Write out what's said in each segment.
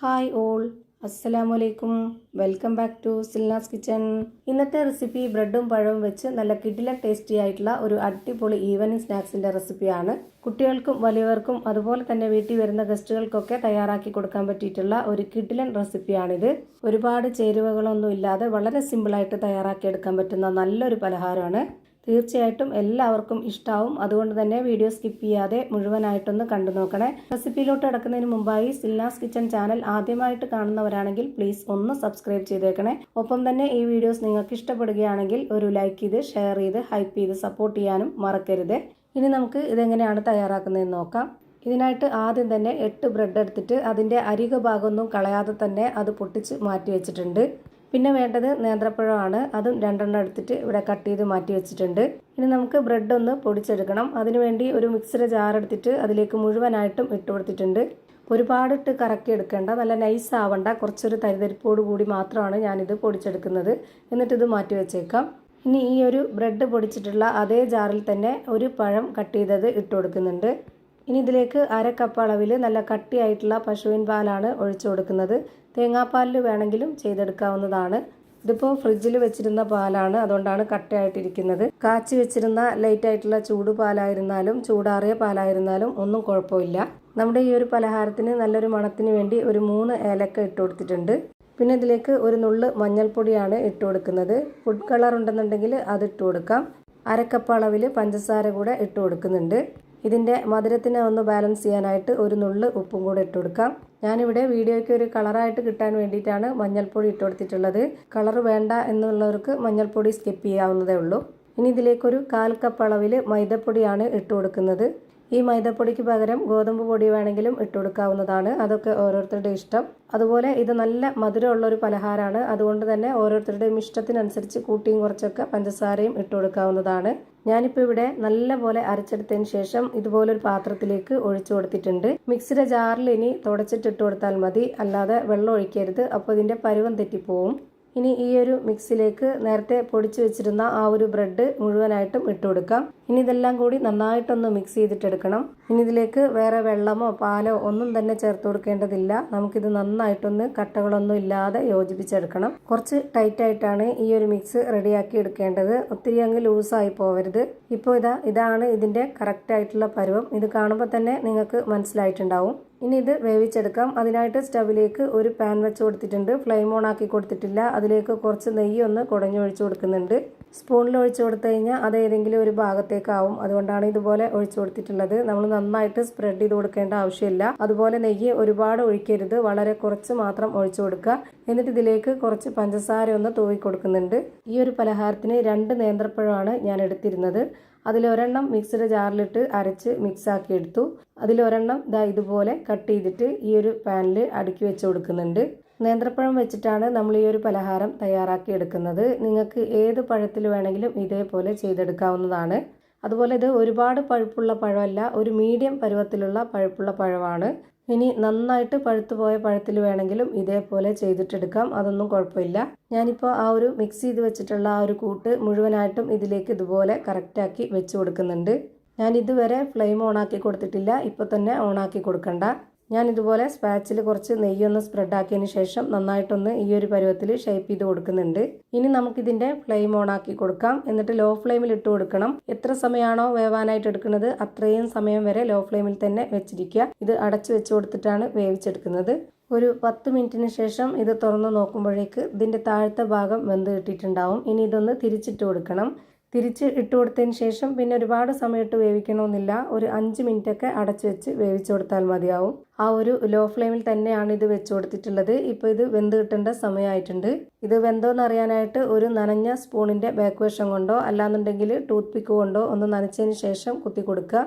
Hi all, അസ്സലാമലൈക്കും. Welcome back to Silna's kitchen. ഇന്നത്തെ recipe ബ്രെഡും പഴവും വെച്ച് നല്ല കിടിലൻ ടേസ്റ്റി ആയിട്ടുള്ള ഒരു അടിപൊളി ഈവനിങ് സ്നാക്സിൻ്റെ റെസിപ്പിയാണ്. കുട്ടികൾക്കും വലിയവർക്കും അതുപോലെ തന്നെ വീട്ടിൽ വരുന്ന ഗസ്റ്റുകൾക്കൊക്കെ തയ്യാറാക്കി കൊടുക്കാൻ പറ്റിയിട്ടുള്ള ഒരു കിടിലൻ റെസിപ്പിയാണിത്. ഒരുപാട് ചേരുവകളൊന്നും ഇല്ലാതെ വളരെ സിമ്പിളായിട്ട് തയ്യാറാക്കിയെടുക്കാൻ പറ്റുന്ന നല്ലൊരു പലഹാരമാണ്. തീർച്ചയായിട്ടും എല്ലാവർക്കും ഇഷ്ടാവും. അതുകൊണ്ട് തന്നെ വീഡിയോ സ്കിപ്പ് ചെയ്യാതെ മുഴുവനായിട്ടൊന്ന് കണ്ടു നോക്കണേ. റെസിപ്പിയിലോട്ട് കിടക്കുന്നതിന് മുമ്പായി സിൽനാസ് കിച്ചൺ ചാനൽ ആദ്യമായിട്ട് കാണുന്നവരാണെങ്കിൽ പ്ലീസ് ഒന്ന് സബ്സ്ക്രൈബ് ചെയ്തേക്കണേ. ഒപ്പം തന്നെ ഈ വീഡിയോസ് നിങ്ങൾക്ക് ഇഷ്ടപ്പെടുകയാണെങ്കിൽ ഒരു ലൈക്ക് ചെയ്ത് ഷെയർ ചെയ്ത് ഹൈപ്പ് ചെയ്ത് സപ്പോർട്ട് ചെയ്യാനും മറക്കരുത്. ഇനി നമുക്ക് ഇതെങ്ങനെയാണ് തയ്യാറാക്കുന്നതെന്ന് നോക്കാം. ഇതിനായിട്ട് ആദ്യം തന്നെ 8 ബ്രെഡ് എടുത്തിട്ട് അതിൻ്റെ അരിക ഭാഗമൊന്നും കളയാതെ തന്നെ അത് പൊട്ടിച്ച് മാറ്റി വെച്ചിട്ടുണ്ട്. പിന്നെ വേണ്ടത് നേന്ത്രപ്പഴമാണ്. അതും 2 എടുത്തിട്ട് ഇവിടെ കട്ട് ചെയ്ത് മാറ്റി വെച്ചിട്ടുണ്ട്. ഇനി നമുക്ക് ബ്രെഡ് ഒന്ന് പൊടിച്ചെടുക്കണം. അതിനുവേണ്ടി ഒരു മിക്സിയുടെ ജാർ എടുത്തിട്ട് അതിലേക്ക് മുഴുവനായിട്ടും ഇട്ട് കൊടുത്തിട്ടുണ്ട്. ഒരുപാടിട്ട് കറക്കി എടുക്കേണ്ട, നല്ല നൈസ് ആവണ്ട, കുറച്ചൊരു തരിതരിപ്പോട് കൂടി മാത്രമാണ് ഞാനിത് പൊടിച്ചെടുക്കുന്നത്. എന്നിട്ടിത് മാറ്റി വെച്ചേക്കാം. ഇനി ഈ ഒരു ബ്രെഡ് പൊടിച്ചിട്ടുള്ള അതേ ജാറിൽ തന്നെ ഒരു പഴം കട്ട് ചെയ്തത് ഇട്ട് കൊടുക്കുന്നുണ്ട്. ഇനി ഇതിലേക്ക് 1/2 കപ്പ് അളവിൽ നല്ല കട്ടിയായിട്ടുള്ള പശുവിൻ പാലാണ് ഒഴിച്ചു കൊടുക്കുന്നത്. തേങ്ങാപ്പാലിൽ വേണമെങ്കിലും ചെയ്തെടുക്കാവുന്നതാണ്. ഇതിപ്പോൾ ഫ്രിഡ്ജിൽ വെച്ചിരുന്ന പാലാണ്, അതുകൊണ്ടാണ് കട്ടയായിട്ടിരിക്കുന്നത്. കാച്ചി വെച്ചിരുന്ന ലൈറ്റ് ആയിട്ടുള്ള ചൂട് പാലായിരുന്നാലും ചൂടാറിയ പാലായിരുന്നാലും ഒന്നും കുഴപ്പമില്ല. നമ്മുടെ ഈ ഒരു പലഹാരത്തിന് നല്ലൊരു മണത്തിന് വേണ്ടി ഒരു 3 ഏലക്ക ഇട്ട് കൊടുത്തിട്ടുണ്ട്. പിന്നെ ഇതിലേക്ക് ഒരു നുള്ള് മഞ്ഞൾപ്പൊടിയാണ് ഇട്ട് കൊടുക്കുന്നത്. ഫുഡ് കളർ ഉണ്ടെന്നുണ്ടെങ്കിൽ അത് ഇട്ട് കൊടുക്കാം. 1/2 കപ്പ് അളവിൽ പഞ്ചസാര കൂടെ ഇട്ട് കൊടുക്കുന്നുണ്ട്. ഇതിൻ്റെ മധുരത്തിനെ ഒന്ന് ബാലൻസ് ചെയ്യാനായിട്ട് ഒരു നുള്ള് ഉപ്പും കൂടെ ഇട്ട് കൊടുക്കാം. ഞാനിവിടെ വീഡിയോയ്ക്ക് ഒരു കളറായിട്ട് കിട്ടാൻ വേണ്ടിയിട്ടാണ് മഞ്ഞൾപ്പൊടി ഇട്ട് കൊടുത്തിട്ടുള്ളത്. കളർ വേണ്ട എന്നുള്ളവർക്ക് മഞ്ഞൾപ്പൊടി സ്കിപ്പ് ചെയ്യാവുന്നതേ ഉള്ളൂ. ഇനി ഇതിലേക്കൊരു 1/4 കപ്പ് അളവിൽ മൈദപ്പൊടിയാണ് ഇട്ട് കൊടുക്കുന്നത്. ഈ മൈദപ്പൊടിക്ക് പകരം ഗോതമ്പ് പൊടി വേണമെങ്കിലും ഇട്ട് കൊടുക്കാവുന്നതാണ്. അതൊക്കെ ഓരോരുത്തരുടെ ഇഷ്ടം. അതുപോലെ ഇത് നല്ല മധുരമുള്ളൊരു പലഹാരമാണ്. അതുകൊണ്ട് തന്നെ ഓരോരുത്തരുടെയും ഇഷ്ടത്തിനനുസരിച്ച് കൂട്ടിയും കുറച്ചൊക്കെ പഞ്ചസാരയും ഇട്ട് കൊടുക്കാവുന്നതാണ്. ഞാനിപ്പോൾ ഇവിടെ നല്ലപോലെ അരച്ചെടുത്തതിന് ശേഷം ഇതുപോലൊരു പാത്രത്തിലേക്ക് ഒഴിച്ചു കൊടുത്തിട്ടുണ്ട്. മിക്സിയുടെ ജാറിൽ ഇനി തുടച്ചിട്ടിട്ട് കൊടുത്താൽ മതി, അല്ലാതെ വെള്ളം ഒഴിക്കരുത്. അപ്പോൾ ഇതിൻ്റെ പരുവം തെറ്റിപ്പോവും. ഇനി ഈ ഒരു മിക്സിലേക്ക് നേരത്തെ പൊടിച്ചു വെച്ചിരുന്ന ആ ഒരു ബ്രെഡ് മുഴുവനായിട്ടും ഇട്ട് കൊടുക്കാം. ഇനി ഇതെല്ലാം കൂടി നന്നായിട്ടൊന്ന് മിക്സ് ചെയ്തിട്ടെടുക്കണം. ഇനി ഇതിലേക്ക് വേറെ വെള്ളമോ പാലോ ഒന്നും തന്നെ ചേർത്ത് കൊടുക്കേണ്ടതില്ല. നമുക്കിത് നന്നായിട്ടൊന്ന് കട്ടകളൊന്നും ഇല്ലാതെ യോജിപ്പിച്ചെടുക്കണം. കുറച്ച് ടൈറ്റായിട്ടാണ് ഈ ഒരു മിക്സ് റെഡിയാക്കി എടുക്കേണ്ടത്. ഒത്തിരി അങ്ങ് ലൂസായി പോവരുത്. ഇപ്പോൾ ഇതാണ് ഇതിൻ്റെ കറക്റ്റായിട്ടുള്ള പരുവം. ഇത് കാണുമ്പോൾ തന്നെ നിങ്ങൾക്ക് മനസ്സിലായിട്ടുണ്ടാവും. ഇനി ഇത് വേവിച്ചെടുക്കാം. അതിനായിട്ട് സ്റ്റവിലേക്ക് ഒരു പാൻ വെച്ച് കൊടുത്തിട്ടുണ്ട്. ഫ്ലെയിം ഓൺ ആക്കി കൊടുത്തിട്ടില്ല. അതിലേക്ക് കുറച്ച് നെയ്യ് ഒന്ന് കുടഞ്ഞൊഴിച്ചു കൊടുക്കുന്നുണ്ട്. സ്പൂണിൽ ഒഴിച്ചു കൊടുത്തു കഴിഞ്ഞാൽ അത് ഏതെങ്കിലും ഒരു ഭാഗത്തേക്കാവും. അതുകൊണ്ടാണ് ഇതുപോലെ ഒഴിച്ചു കൊടുത്തിട്ടുള്ളത്. നമ്മൾ നന്നായിട്ട് സ്പ്രെഡ് ചെയ്ത് കൊടുക്കേണ്ട ആവശ്യമില്ല. അതുപോലെ നെയ്യ് ഒരുപാട് ഒഴിക്കരുത്, വളരെ കുറച്ച് മാത്രം ഒഴിച്ചു കൊടുക്കുക. എന്നിട്ട് ഇതിലേക്ക് കുറച്ച് പഞ്ചസാര ഒന്ന് തൂവി കൊടുക്കുന്നുണ്ട്. ഈ ഒരു പലഹാരത്തിന് 2 നേന്ത്രപ്പഴമാണ് ഞാൻ എടുത്തിരുന്നത്. അതിലൊരെണ്ണം മിക്സിയുടെ ജാറിലിട്ട് അരച്ച് മിക്സാക്കി എടുത്തു. അതിലൊരെണ്ണം ഇതുപോലെ കട്ട് ചെയ്തിട്ട് ഈ ഒരു പാനിൽ അടുക്കി വെച്ച് കൊടുക്കുന്നുണ്ട്. നേന്ത്രപ്പഴം വെച്ചിട്ടാണ് നമ്മൾ ഈ ഒരു പലഹാരം തയ്യാറാക്കി എടുക്കുന്നത്. നിങ്ങൾക്ക് ഏത് പഴത്തിൽ വേണമെങ്കിലും ഇതേപോലെ ചെയ്തെടുക്കാവുന്നതാണ്. അതുപോലെ ഇത് ഒരുപാട് പഴുപ്പുള്ള പഴമല്ല, ഒരു മീഡിയം പരുവത്തിലുള്ള പഴുപ്പുള്ള പഴമാണ്. ഇനി നന്നായിട്ട് പഴുത്തുപോയ പഴത്തിൽ വേണമെങ്കിലും ഇതേപോലെ ചെയ്തിട്ടെടുക്കാം, അതൊന്നും കുഴപ്പമില്ല. ഞാനിപ്പോൾ ആ ഒരു മിക്സ് ചെയ്ത് വെച്ചിട്ടുള്ള ആ ഒരു കൂട്ട് മുഴുവനായിട്ടും ഇതിലേക്ക് ഇതുപോലെ കറക്റ്റാക്കി വെച്ച് കൊടുക്കുന്നുണ്ട്. ഞാൻ ഇതുവരെ ഫ്ലെയിം ഓണാക്കി കൊടുത്തിട്ടില്ല. ഇപ്പോൾ തന്നെ ഓണാക്കി കൊടുക്കണ്ട. ഞാൻ ഇതുപോലെ സ്പാച്ചിൽ കുറച്ച് നെയ്യൊന്ന് സ്പ്രെഡാക്കിയതിന് ശേഷം നന്നായിട്ടൊന്ന് ഈ ഒരു പരുവത്തിൽ ഷേപ്പ് ചെയ്ത് കൊടുക്കുന്നുണ്ട്. ഇനി നമുക്കിതിൻ്റെ ഫ്ലെയിം ഓണാക്കി കൊടുക്കാം. എന്നിട്ട് ലോ ഫ്ലെയിമിൽ ഇട്ട് കൊടുക്കണം. എത്ര സമയമാണോ വേവാനായിട്ട് എടുക്കുന്നത് അത്രയും സമയം വരെ ലോ ഫ്ലെയിമിൽ തന്നെ വെച്ചിരിക്കുക. ഇത് അടച്ചു വെച്ച് കൊടുത്തിട്ടാണ് വേവിച്ചെടുക്കുന്നത്. ഒരു 10 മിനിറ്റിന് ശേഷം ഇത് തുറന്ന് നോക്കുമ്പോഴേക്ക് ഇതിൻ്റെ താഴത്തെ ഭാഗം വെന്ത് കിട്ടിയിട്ടുണ്ടാവും. ഇനി ഇതൊന്ന് തിരിച്ചിട്ട് കൊടുക്കണം. തിരിച്ച് ഇട്ട് കൊടുത്തതിന് ശേഷം പിന്നെ ഒരുപാട് സമയത്ത് വേവിക്കണമെന്നില്ല. ഒരു 5 മിനിറ്റൊക്കെ അടച്ചു വെച്ച് വേവിച്ചു കൊടുത്താൽ മതിയാവും. ആ ഒരു ലോ ഫ്ലെയിമിൽ തന്നെയാണ് ഇത് വെച്ച് കൊടുത്തിട്ടുള്ളത്. ഇപ്പോൾ ഇത് വെന്ത് കിട്ടേണ്ട സമയമായിട്ടുണ്ട്. ഇത് വെന്തോന്ന് അറിയാനായിട്ട് ഒരു നനഞ്ഞ സ്പൂണിൻ്റെ ബാക്ക് വശം കൊണ്ടോ അല്ലാന്നുണ്ടെങ്കിൽ ടൂത്ത് പിക്ക് കൊണ്ടോ ഒന്ന് നനച്ചതിന് ശേഷം കുത്തി കൊടുക്കുക.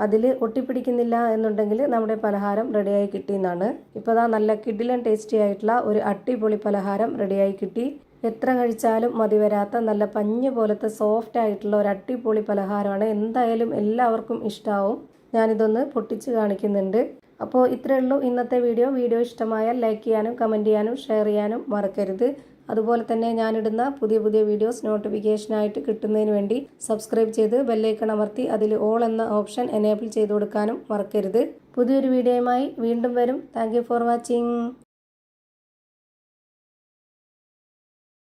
അതിൽ ഒട്ടിപ്പിടിക്കുന്നില്ല എന്നുണ്ടെങ്കിൽ നമ്മുടെ പലഹാരം റെഡിയായി കിട്ടിയെന്നാണ്. ഇപ്പോൾ നല്ല കിടിലൻ ടേസ്റ്റി ആയിട്ടുള്ള ഒരു അടിപൊളി പലഹാരം റെഡിയായി കിട്ടി. എത്ര കഴിച്ചാലും മതി വരാത്ത നല്ല പഞ്ഞ് പോലത്തെ സോഫ്റ്റ് ആയിട്ടുള്ള ഒരു അടിപൊളി പലഹാരമാണ്. എന്തായാലും എല്ലാവർക്കും ഇഷ്ടമാവും. ഞാനിതൊന്ന് പൊട്ടിച്ച് കാണിക്കുന്നുണ്ട്. അപ്പോൾ ഇത്രയേ ഉള്ളൂ ഇന്നത്തെ വീഡിയോ ഇഷ്ടമായാൽ ലൈക്ക് ചെയ്യാനും കമൻറ്റ് ചെയ്യാനും ഷെയർ ചെയ്യാനും മറക്കരുത്. അതുപോലെ തന്നെ ഞാനിടുന്ന പുതിയ വീഡിയോസ് നോട്ടിഫിക്കേഷനായിട്ട് കിട്ടുന്നതിന് വേണ്ടി സബ്സ്ക്രൈബ് ചെയ്ത് ബെല്ലൈക്കൺ അമർത്തി അതിൽ ഓൾ എന്ന ഓപ്ഷൻ എനേബിൾ ചെയ്ത് കൊടുക്കാനും മറക്കരുത്. പുതിയൊരു വീഡിയോയുമായി വീണ്ടും വരും. Thank you for watching.